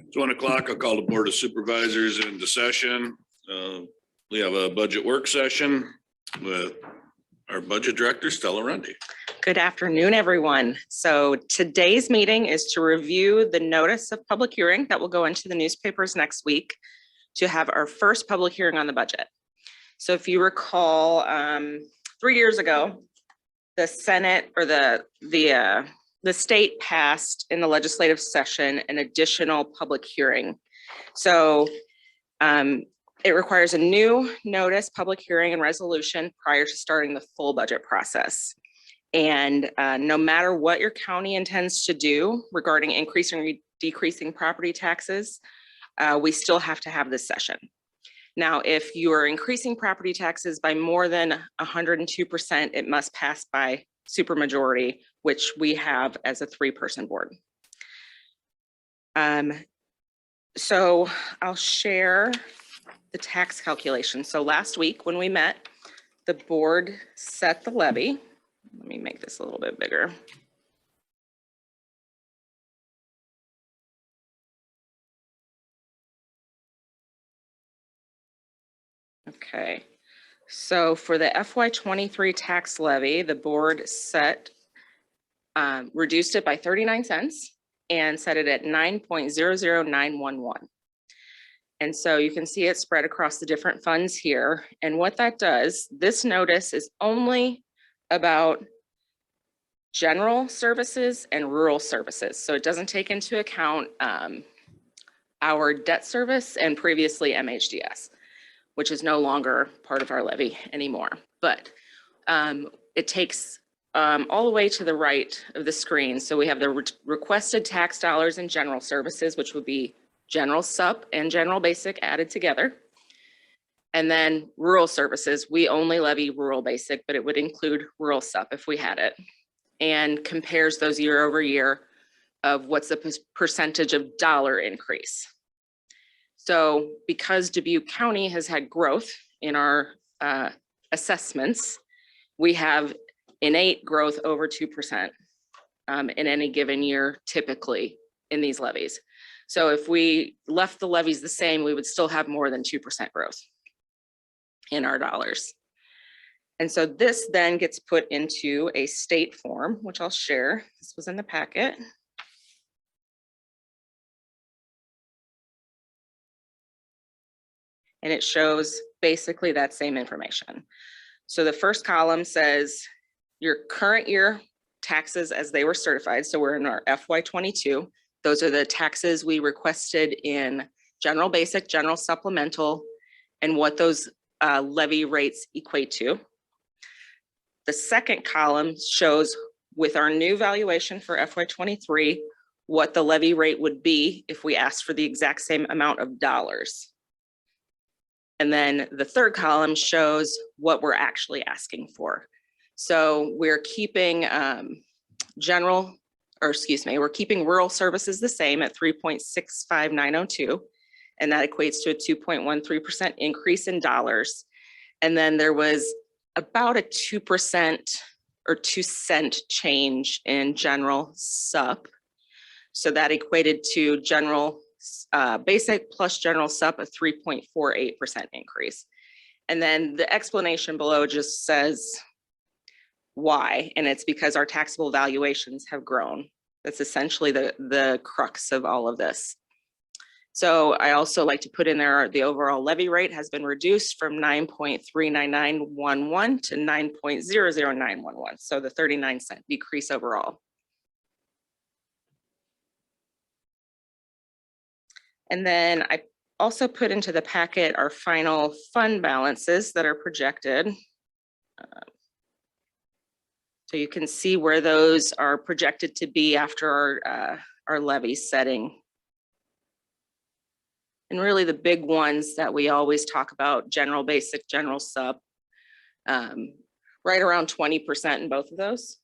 It's 1 o'clock. I'll call the Board of Supervisors into session. We have a budget work session with our budget director, Stella Rundy. Good afternoon, everyone. So today's meeting is to review the notice of public hearing that will go into the newspapers next week to have our first public hearing on the budget. So if you recall, 3 years ago, the Senate or the state passed in the legislative session an additional public hearing. So it requires a new notice, public hearing and resolution prior to starting the full budget process. And no matter what your county intends to do regarding increasing or decreasing property taxes, we still have to have this session. Now, if you are increasing property taxes by more than 102%, it must pass by supermajority, which we have as a 3-person board. So I'll share the tax calculation. So last week when we met, the board set the levy. Let me make this a little bit bigger. Okay, so for the FY23 tax levy, the board reduced it by 39 cents and set it at 9.00911. And so you can see it spread across the different funds here. And what that does, this notice is only about general services and rural services. So it doesn't take into account our debt service and previously MHDS, which is no longer part of our levy anymore. But it takes all the way to the right of the screen. So we have the requested tax dollars in general services, which would be general sup and general basic added together. And then rural services, we only levy rural basic, but it would include rural sup if we had it, and compares those year over year of what's the percentage of dollar increase. So because Dubuque County has had growth in our assessments, we have innate growth over 2% in any given year, typically in these levies. So if we left the levies the same, we would still have more than 2% growth in our dollars. And so this then gets put into a state form, which I'll share. This was in the packet. And it shows basically that same information. So the first column says your current year taxes as they were certified. So we're in our FY22. Those are the taxes we requested in general basic, general supplemental, and what those levy rates equate to. The second column shows with our new valuation for FY23, what the levy rate would be if we asked for the exact same amount of dollars. And then the third column shows what we're actually asking for. So we're keeping we're keeping rural services the same at 3.65902, and that equates to a 2.13% increase in dollars. And then there was about a 2% or 2-cent change in general sup. So that equated to general basic plus general sup, a 3.48% increase. And then the explanation below just says why, and it's because our taxable valuations have grown. That's essentially the crux of all of this. So I also like to put in there the overall levy rate has been reduced from 9.39911 to 9.00911. So the 39-cent decrease overall. And then I also put into the packet our final fund balances that are projected. So you can see where those are projected to be after our levy setting. And really the big ones that we always talk about, general basic, general sup, right around 20% in both of those.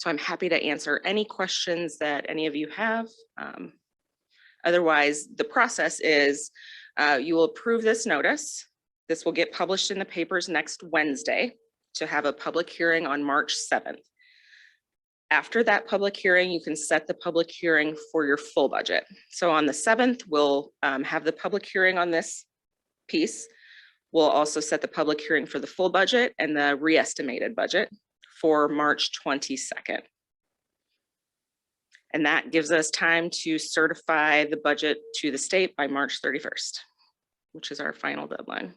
So I'm happy to answer any questions that any of you have. Otherwise, the process is you will approve this notice. This will get published in the papers next Wednesday to have a public hearing on March 7th. After that public hearing, you can set the public hearing for your full budget. So on the 7th, we'll have the public hearing on this piece. We'll also set the public hearing for the full budget and the re-estimated budget for March 22nd. And that gives us time to certify the budget to the state by March 31st, which is our final deadline.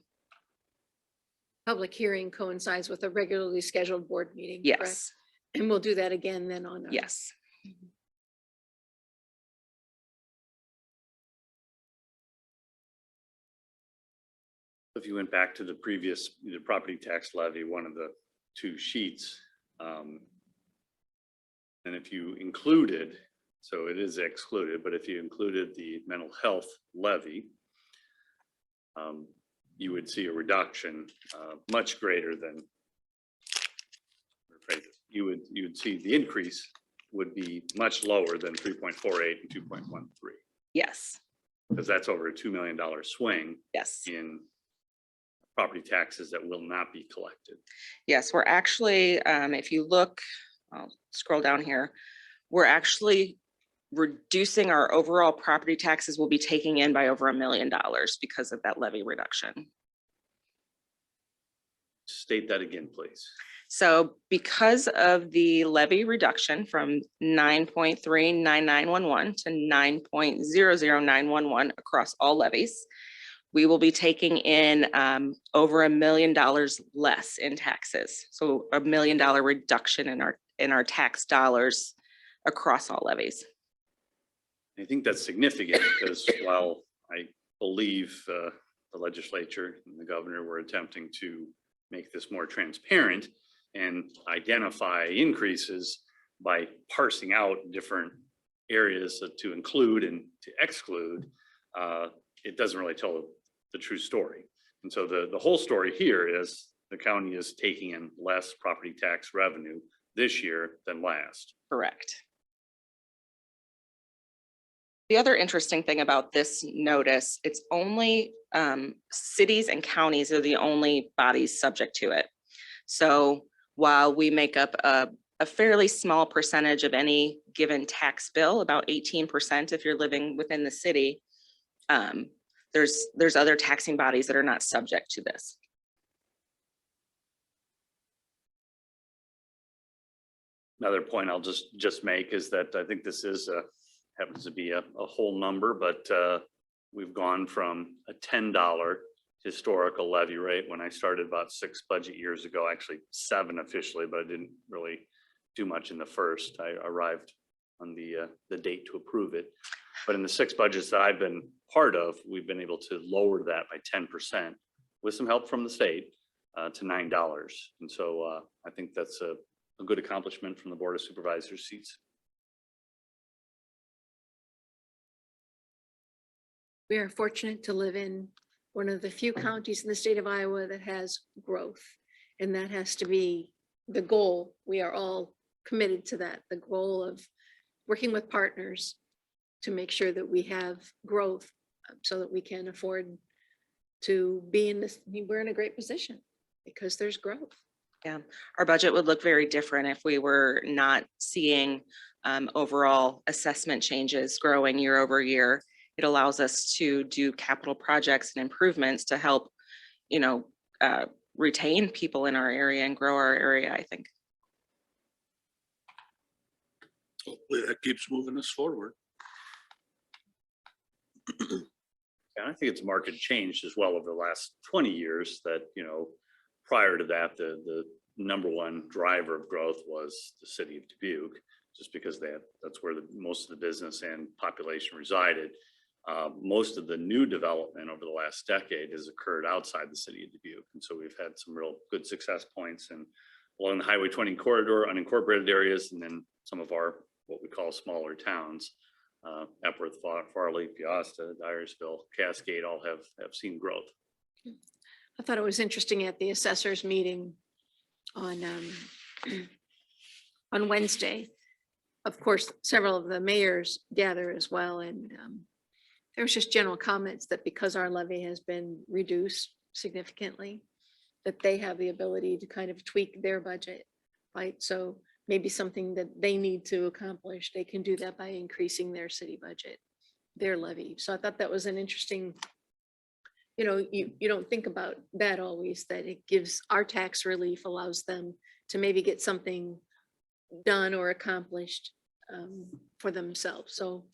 Public hearing coincides with a regularly scheduled board meeting. Correct? Yes, And we'll do that again then on. yes. If you went back to the previous, the property tax levy, one of the two sheets, and if you included, so it is excluded, but if you included the mental health levy, you would see a reduction much greater than, you would see the increase would be much lower than 3.48 and 2.13, Yes, because that's over a $2 million swing yes. in property taxes that will not be collected. Yes, we're actually, if you look, I'll scroll down here, we're actually reducing our overall property taxes we'll be taking in by over $1 million because of that levy reduction. State that again, please. So because of the levy reduction from 9.39911 to 9.00911 across all levies, we will be taking in over $1 million less in taxes. So $1 million reduction in our tax dollars across all levies. I think that's significant because while I believe the legislature and the governor were attempting to make this more transparent and identify increases by parsing out different areas to include and to exclude, it doesn't really tell the true story. And so the whole story here is the county is taking in less property tax revenue this year than last. Correct. The other interesting thing about this notice, it's only cities and counties are the only bodies subject to it. So while we make up a fairly small percentage of any given tax bill, about 18% if you're living within the city, there's other taxing bodies that are not subject to this. Another point I'll just make is that I think this is happens to be a whole number, but we've gone from a $10 historical levy rate when I started about 6 budget years ago, actually 7 officially, but I didn't really do much in the first. I arrived on the date to approve it. But in the 6 budgets that I've been part of, we've been able to lower that by 10% with some help from the state to $9. And so I think that's a good accomplishment from the Board of Supervisors seats. We are fortunate to live in one of the few counties in the state of Iowa that has growth. And that has to be the goal. We are all committed to that, the goal of working with partners to make sure that we have growth so that we can afford to be in this, we're in a great position because there's growth. Yeah, our budget would look very different if we were not seeing overall assessment changes growing year over year. It allows us to do capital projects and improvements to help, retain people in our area and grow our area, I think. Hopefully that keeps moving us forward. And I think it's market changed as well over the last 20 years that, prior to that, the number one driver of growth was the city of Dubuque, just because that's where most of the business and population resided. Most of the new development over the last decade has occurred outside the city of Dubuque. And so we've had some real good success points and along the Highway 20 corridor, unincorporated areas, and then some of our, what we call smaller towns, Epworth, Farley, Piasta, Dyersville, Cascade, all have seen growth. I thought it was interesting at the assessors meeting on Wednesday. Of course, several of the mayors gather as well. And there was just general comments that because our levy has been reduced significantly, that they have the ability to kind of tweak their budget, right? So maybe something that they need to accomplish, they can do that by increasing their city budget, their levy. So I thought that was an interesting, you don't think about that always, that it gives our tax relief, allows them to maybe get something done or accomplished for themselves. So,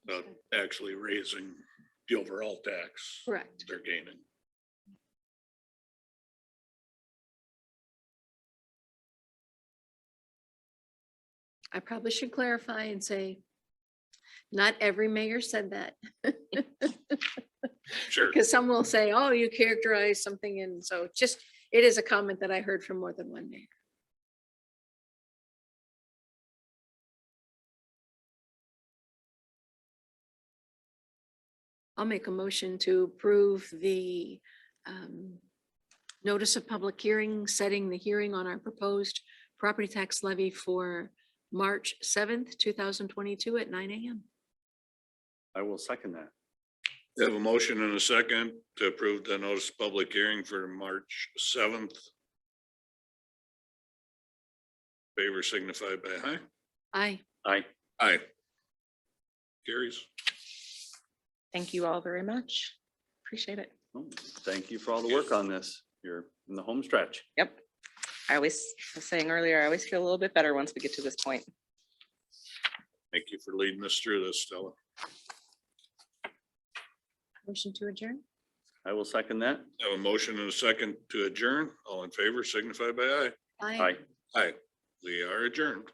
About actually raising the overall tax correct. they're gaining. I probably should clarify and say, not every mayor said that. Sure. Because some will say, oh, you characterize something, and so just, it is a comment that I heard from more than one mayor. I'll make a motion to approve the notice of public hearing, setting the hearing on our proposed property tax levy for March 7th, 2022 at 9 a.m. I will second that. We have a motion and a second to approve the notice of public hearing for March 7th. Favor signified by aye. Aye. Aye. Aye. Carries. Thank you all very much. Appreciate it. Oh, thank you for all the work on this. You're in the home stretch. Yep. I was saying earlier, I always feel a little bit better once we get to this point. Thank you for leading us through this, Stella. Motion to adjourn? I will second that. Have a motion and a second to adjourn. All in favor signify by aye. Aye. Aye. Aye. We are adjourned.